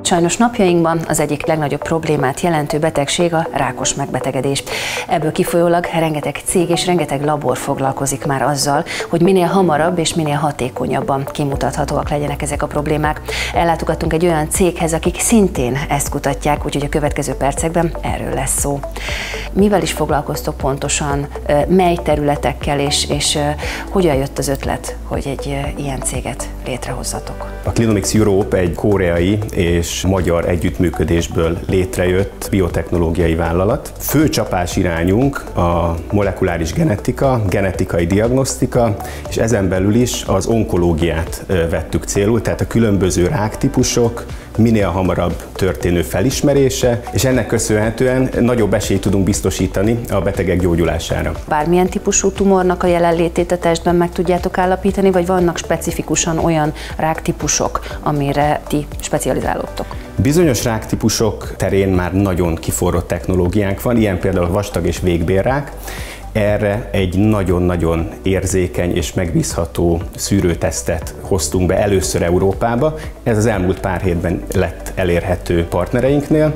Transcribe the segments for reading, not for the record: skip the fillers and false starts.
Sajnos napjainkban az egyik legnagyobb problémát jelentő betegség a rákos megbetegedés. Ebből kifolyólag rengeteg cég és rengeteg labor foglalkozik már azzal, hogy minél hamarabb és minél hatékonyabban kimutathatóak legyenek ezek a problémák. Ellátogattunk egy olyan céghez, akik szintén ezt kutatják, úgyhogy a következő percekben erről lesz szó. Mivel is foglalkoztok pontosan, mely területekkel, és hogyan jött az ötlet, hogy egy ilyen céget létrehozzatok? A Clinomics Europe egy koreai és magyar együttműködésből létrejött biotechnológiai vállalat. Fő csapásirányunk a molekuláris genetika, genetikai diagnosztika, és ezen belül is az onkológiát vettük célul, tehát a különböző ráktípusok minél hamarabb történő felismerése, és ennek köszönhetően nagyobb esélyt tudunk biztosítani a betegek gyógyulására. Bármilyen típusú tumornak a jelenlétét a testben meg tudjátok állapítani, vagy vannak specifikusan olyan ráktípusok, amire ti specializálódtok? Bizonyos ráktípusok terén már nagyon kiforrott technológiánk van, ilyen például a vastag- és végbélrák. Erre egy nagyon-nagyon érzékeny és megbízható szűrőtesztet hoztunk be először Európába. Ez az elmúlt pár hétben lett elérhető partnereinknél.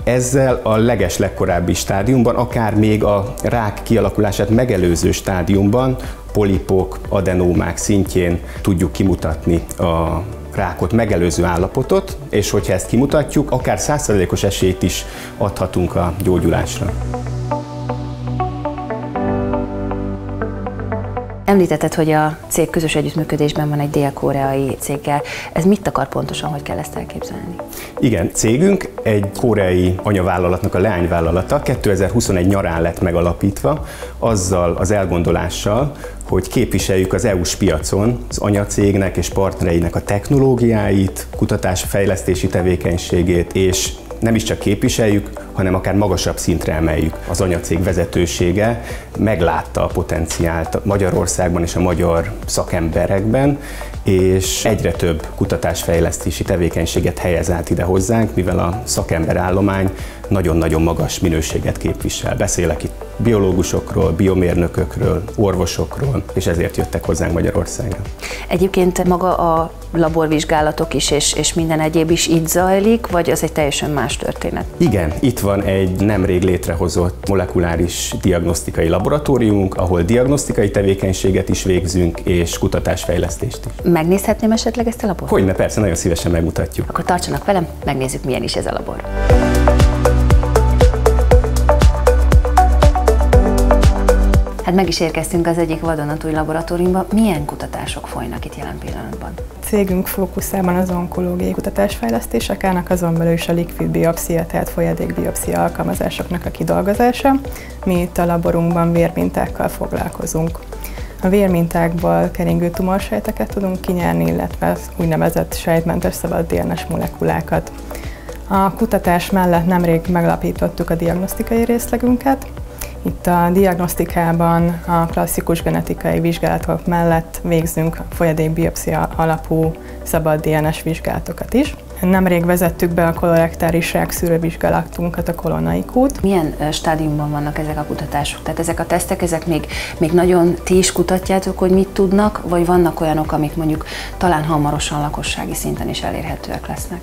Ezzel a legkorábbi stádiumban, akár még a rák kialakulását megelőző stádiumban, polipok, adenómák szintjén tudjuk kimutatni a rákot megelőző állapotot, és hogyha ezt kimutatjuk, akár 100%-os esélyt is adhatunk a gyógyulásra. Említetted, hogy a cég közös együttműködésben van egy dél-koreai céggel. Ez mit akar pontosan, hogy kell ezt elképzelni? Igen, cégünk egy koreai anyavállalatnak a leányvállalata 2021 nyarán lett megalapítva, azzal az elgondolással, hogy képviseljük az EU-s piacon az anyacégnek és partnereinek a technológiáit, kutatási-fejlesztési tevékenységét, és nem is csak képviseljük, hanem akár magasabb szintre emeljük. Az anyacég vezetősége meglátta a potenciált Magyarországban és a magyar szakemberekben, és egyre több kutatásfejlesztési tevékenységet helyez át ide hozzánk, mivel a szakemberállomány nagyon-nagyon magas minőséget képvisel. Beszélek itt biológusokról, biomérnökökről, orvosokról, és ezért jöttek hozzánk Magyarországra. Egyébként maga a laborvizsgálatok is és minden egyéb is itt zajlik, vagy az egy teljesen más történet? Igen, itt van egy nemrég létrehozott molekuláris diagnosztikai laboratóriumunk, ahol diagnosztikai tevékenységet is végzünk, és kutatásfejlesztést is. Megnézhetném esetleg ezt a labort? Hogyne, persze, nagyon szívesen megmutatjuk. Akkor tartsanak velem, megnézzük, milyen is ez a labor. Hát meg is érkeztünk az egyik vadonatúj laboratóriumba. Milyen kutatások folynak itt jelen pillanatban? Cégünk fókuszában az onkológiai kutatásfejlesztések állnak, azon belül is a likvid biopszia, tehát folyadékbiopszia alkalmazásoknak a kidolgozása. Mi itt a laborunkban vérmintákkal foglalkozunk. A vérmintákból keringő tumorsejteket tudunk kinyerni, illetve úgynevezett sejtmentes szabad DNS molekulákat. A kutatás mellett nemrég megalapítottuk a diagnosztikai részlegünket. Itt a diagnosztikában a klasszikus genetikai vizsgálatok mellett végzünk folyadékbiopszia alapú szabad DNS vizsgálatokat is. Nemrég vezettük be a kolorektáris rákszűrővizsgálatunkat, a Kolonaikút. Milyen stádiumban vannak ezek a kutatások? Tehát ezek a tesztek, ezek még nagyon ti is kutatjátok, hogy mit tudnak, vagy vannak olyanok, amik mondjuk talán hamarosan lakossági szinten is elérhetőek lesznek?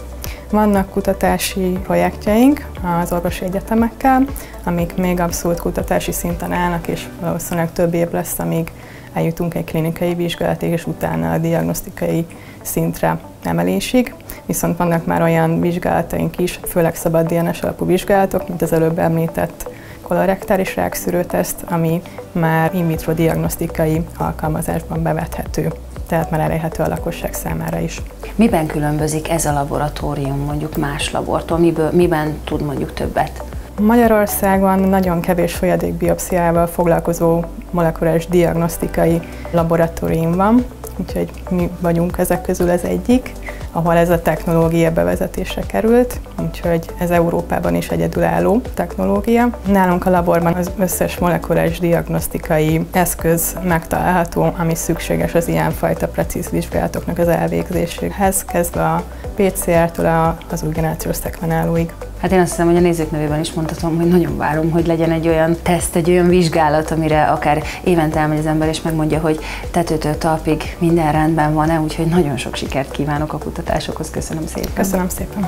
Vannak kutatási projektjeink az orvosi egyetemekkel, amik még abszolút kutatási szinten állnak, és valószínűleg több év lesz, amíg eljutunk egy klinikai vizsgálatig, és utána a diagnosztikai szintre emelésig. Viszont vannak már olyan vizsgálataink is, főleg szabad DNS alapú vizsgálatok, mint az előbb említett kolorektáris rákszűrőteszt, ami már in vitro diagnosztikai alkalmazásban bevethető, tehát már elérhető a lakosság számára is. Miben különbözik ez a laboratórium mondjuk más labortól? Miben tud mondjuk többet? Magyarországon nagyon kevés folyadékbiopsziával foglalkozó molekuláris diagnosztikai laboratórium van, úgyhogy mi vagyunk ezek közül az egyik, ahol ez a technológia bevezetésre került, úgyhogy ez Európában is egyedülálló technológia. Nálunk a laborban az összes molekuláris diagnosztikai eszköz megtalálható, ami szükséges az ilyenfajta precíz vizsgálatoknak az elvégzéséhez, kezdve a PCR-től az új generációs szekvenálóig. Hát én azt hiszem, hogy a nézők nevében is mondhatom, hogy nagyon várom, hogy legyen egy olyan teszt, egy olyan vizsgálat, amire akár évente elmegy az ember, és megmondja, hogy tetőtől talpig minden rendben van-e, úgyhogy nagyon sok sikert kívánok a kutatásokhoz. Köszönöm szépen. Köszönöm szépen.